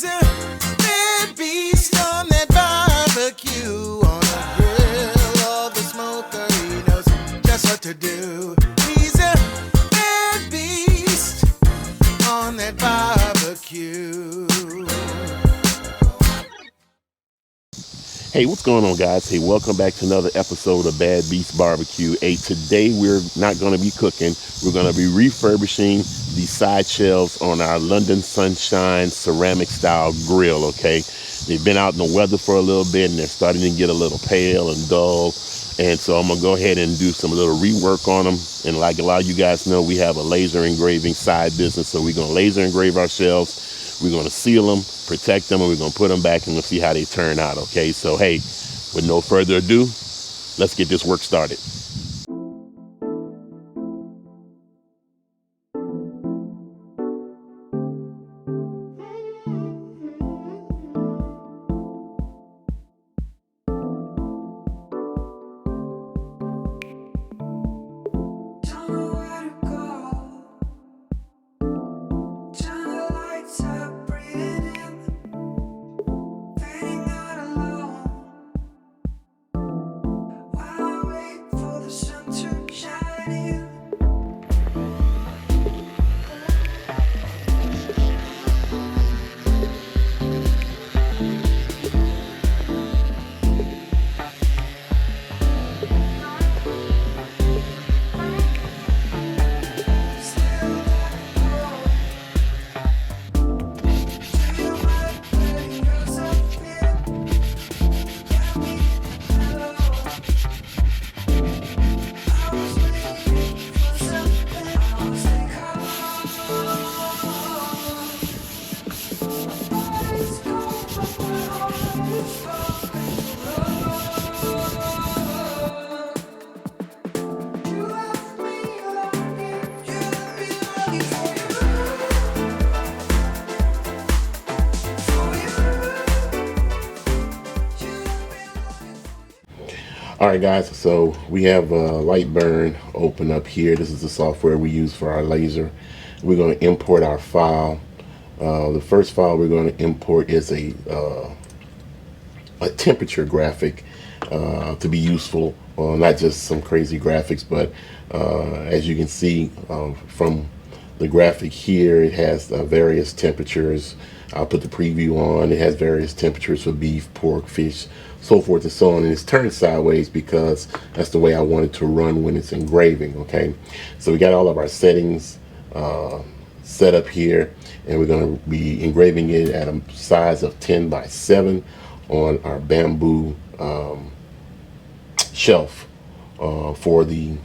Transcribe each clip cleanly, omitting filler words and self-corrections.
He's a bad beast on that barbecue, on the grill or the smoker. He knows just what to do. He's a bad beast on that barbecue. Hey, what's going on, guys? Hey, welcome back to another episode of Bad Beast Barbecue. Hey, today we're not going to be cooking. We're going to be refurbishing the side shelves on our London Sunshine ceramic style grill, okay? They've been out in the weather for a little bit and they're starting to get a little pale and dull. And so I'm going to go ahead and do some little rework on them. And like a lot of you guys know, we have a laser engraving side business. So we're going to laser engrave our shelves. We're going to seal them, protect them, and we're going to put them back and we'll see how they turn out, okay? So, hey, with no further ado, let's get this work started. All right, guys, so we have Lightburn open up here. This is the software we use for our laser. We're going to import our file. The first file we're going to import is a temperature graphic to be useful, not just some crazy graphics, but as you can see from the graphic here, it has various temperatures. I'll put the preview on. It has various temperatures for beef, pork, fish, so forth and so on. And it's turned sideways because that's the way I want it to run when it's engraving, okay? So we got all of our settings set up here, and we're going to be engraving it at a size of 10 by 7 on our bamboo shelf for the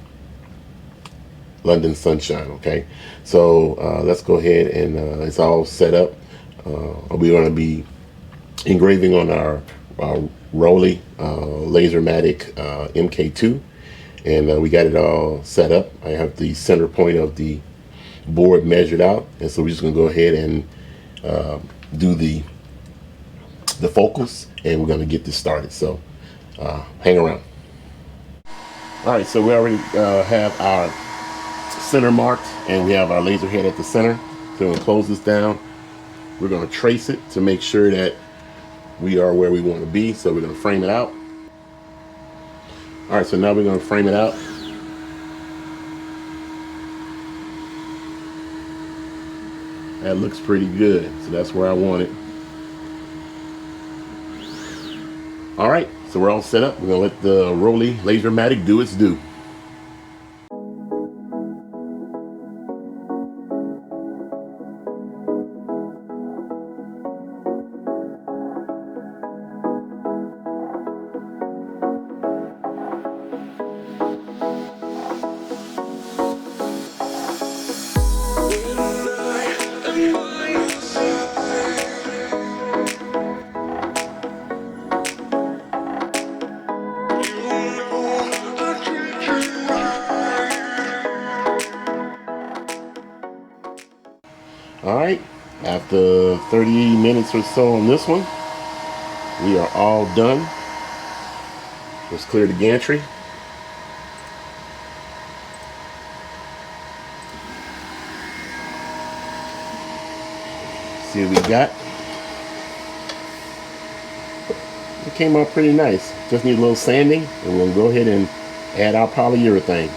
London Sunshine, okay? So let's go ahead and it's all set up. We're going to be engraving on our Rolly Lasermatic MK2, and we got it all set up. I have the center point of the board measured out, and so we're just going to go ahead and do the focus, and we're going to get this started. So hang around. All right, so we already have our center marked, and we have our laser head at the center. So we're going to close this down. We're going to trace it to make sure that we are where we want to be. So we're going to frame it out. All right, so now we're going to frame it out. That looks pretty good. So that's where I want it. All right, so we're all set up. We're going to let the Rolly Lasermatic do its due. All right, after 30 minutes or so on this one, we are all done. Let's clear the gantry. See what we got. it came out pretty nice. Just need a little sanding, and we'll go ahead and add our polyurethane.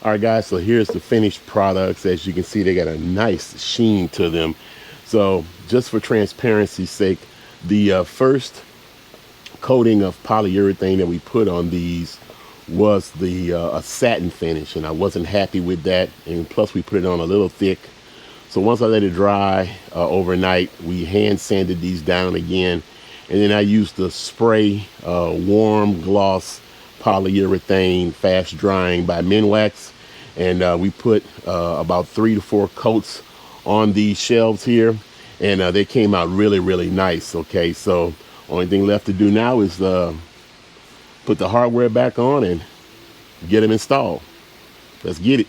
All right, guys, so here's the finished products. As you can see, they got a nice sheen to them. So just for transparency's sake, the first coating of polyurethane that we put on these was the a satin finish, and I wasn't happy with that. And plus we put it on a little thick. So once I let it dry overnight, we hand sanded these down again. And then I used the spray warm gloss polyurethane fast drying by Minwax. And we put about 3 to 4 coats on these shelves here, and they came out really, really nice. Okay, so only thing left to do now is put the hardware back on and get them installed. Let's get it.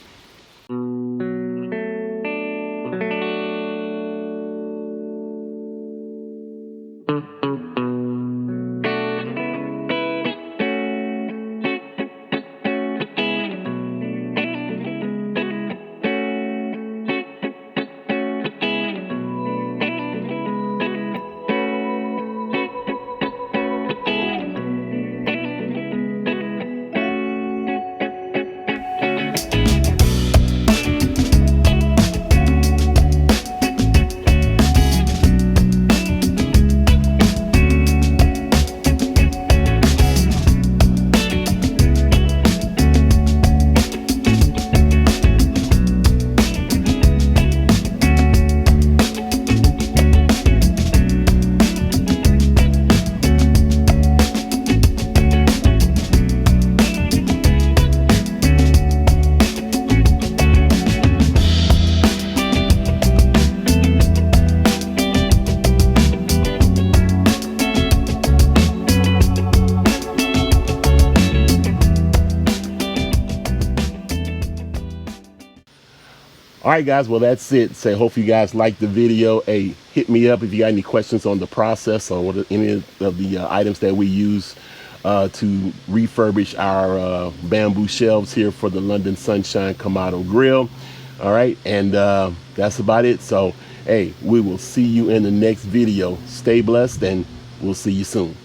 All right, guys, well, that's it. So I hope you guys liked the video. Hey, hit me up if you got any questions on the process or what any of the items that we use to refurbish our bamboo shelves here for the London Sunshine Kamado grill. All right, and that's about it. So, hey, we will see you in the next video. Stay blessed, and we'll see you soon.